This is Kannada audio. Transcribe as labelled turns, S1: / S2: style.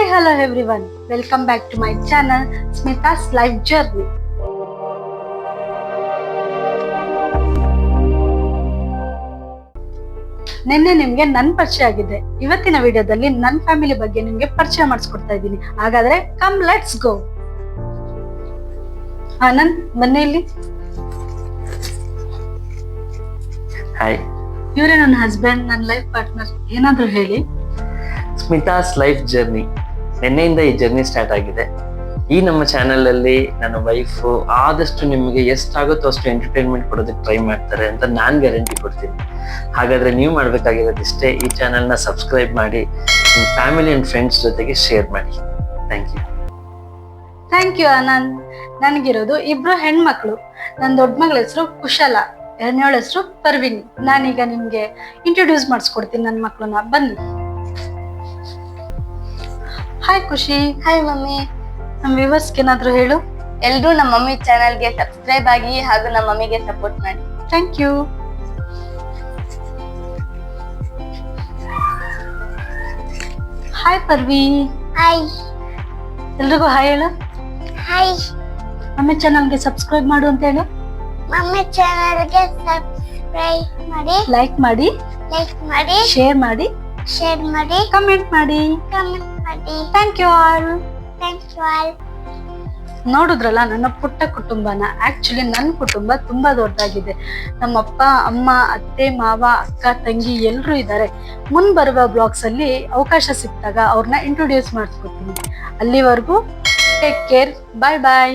S1: Hi, hello everyone. Welcome back to my channel, Smita's Life Journey. ನಿನ್ನೆ ನಿಮ್ಗೆ ನನ್ ಪರಿಚಯ ಆಗಿದೆ. ಇವತ್ತಿನ ವಿಡಿಯೋದಲ್ಲಿ ನನ್ನ ಫ್ಯಾಮಿಲಿ ಬಗ್ಗೆ ನಿಮ್ಗೆ ಪರಿಚಯ ಮಾಡಿಸ್ಕೊಡ್ತಾ ಇದ್ದೀನಿ. ಹಾಗಾದ್ರೆ ಕಮ್ ಲೆಟ್ಸ್ ಗೋ. ಆನಂದ್ ಮನೆಯಲ್ಲಿ
S2: ಹಾಯ್,
S1: ಇವರೇ ನನ್ನ ಹಸ್ಬೆಂಡ್, ನನ್ನ ಲೈಫ್ ಪಾರ್ಟ್ನರ್. ಏನಾದ್ರು ಹೇಳಿ.
S2: Smitha's life journey. ನಿನ್ನೆಯಿಂದ ಈ ಜರ್ನಿ ಸ್ಟಾರ್ಟ್ ಆಗಿದೆ. ಈ ನಮ್ಮ ಚಾನೆಲ್ ಅಲ್ಲಿ ನನ್ನ ವೈಫ್ ಆದಷ್ಟು ನಿಮಗೆ ಎಷ್ಟಾಗುತ್ತೋ ಅಷ್ಟು ಎಂಟರ್ಟೈನ್ಮೆಂಟ್ ಕೊಡೋದಕ್ಕೆ ಟ್ರೈ ಮಾಡ್ತಾರೆ ಅಂತ ನಾನು ಗ್ಯಾರಂಟಿ ಕೊಡ್ತೀನಿ. ಹಾಗಾದ್ರೆ ನೀವು ಮಾಡ್ಬೇಕಾಗಿರೋದಿಷ್ಟೇ, ಈ ಚಾನೆಲ್ ನ ಸಬ್ಸ್ಕ್ರೈಬ್ ಮಾಡಿ, ನಿಮ್ಮ ಫ್ಯಾಮಿಲಿ ಅಂಡ್ ಫ್ರೆಂಡ್ಸ್ ಜೊತೆಗೆ ಶೇರ್ ಮಾಡಿ.
S1: Thank you Anand. ನನಗಿರೋದು ಇಬ್ರು ಹೆಣ್ಮಕ್ಳು. ನನ್ನ ದೊಡ್ಡ ಮಗಳ ಹೆಸರು ಕುಶಲ, ಎರಡನೇವಳ ಹೆಸರು ಪರ್ವಿನಿ. ನಾನೀಗ ನಿಮ್ಗೆ ಇಂಟ್ರೊಡ್ಯೂಸ್ ಮಾಡಿಸ್ಕೊಡ್ತೀನಿ ನನ್ನ ಮಕ್ಳನ್ನ. ಬನ್ನಿ. ಹಾಯ್ ಖುಷಿ.
S3: Hi mummy.
S1: ನಮ್ಮ ವ್ಯೂವರ್ಸ್ಗೆ ಏನಾದ್ರು ಹೇಳು.
S3: ಎಲ್ರೂ ನಮ್ಮ ಮಮ್ಮಿ ಚಾನಲ್ಗೆ ಸಬ್ಸ್ಕ್ರೈಬ್ ಆಗಿ ಹಾಗೂ ನಮ್ಮ ಮಮ್ಮಿಗೆ ಸಪೋರ್ಟ್ ಮಾಡಿ.
S1: Thank you. Hi Parvi.
S3: Hi.
S1: ಎಲ್ರಿಗೂ ಹಾಯ್ ಹೇಳು.
S3: ಹಾಯ್.
S1: ಮಮ್ಮಿ ಚಾನಲ್ಗೆ ಸಬ್ಸ್ಕ್ರೈಬ್ ಮಾಡು ಅಂತ ಹೇಳು.
S3: ಮಮ್ಮಿ ಚಾನಲ್ಗೆ ಸಬ್ಸ್ಕ್ರೈಬ್ ಮಾಡಿ,
S1: ಲೈಕ್ ಮಾಡಿ, ಶೇರ್ ಮಾಡಿ, ಕಮೆಂಟ್ ಮಾಡಿ. Thank you all. ನೋಡುದ್ರಲ್ಲ ನನ್ನ ಪುಟ್ಟ ಕುಟುಂಬನ. ಆಕ್ಚುಲಿ ನನ್ನ ಕುಟುಂಬ ತುಂಬಾ ದೊಡ್ಡದಾಗಿದೆ. ನಮ್ಮಪ್ಪ, ಅಮ್ಮ, ಅತ್ತೆ, ಮಾವ, ಅಕ್ಕ, ತಂಗಿ ಎಲ್ರು ಇದ್ದಾರೆ. ಬರುವ ಬ್ಲಾಗ್ಸ್ ಅಲ್ಲಿ ಅವಕಾಶ ಸಿಕ್ತಾಗ ಅವ್ರನ್ನ ಇಂಟ್ರೊಡ್ಯೂಸ್ ಮಾಡಿಸ್ಕೊತೀನಿ. ಅಲ್ಲಿವರೆಗೂ ಟೇಕ್ ಕೇರ್. ಬಾಯ್ ಬಾಯ್.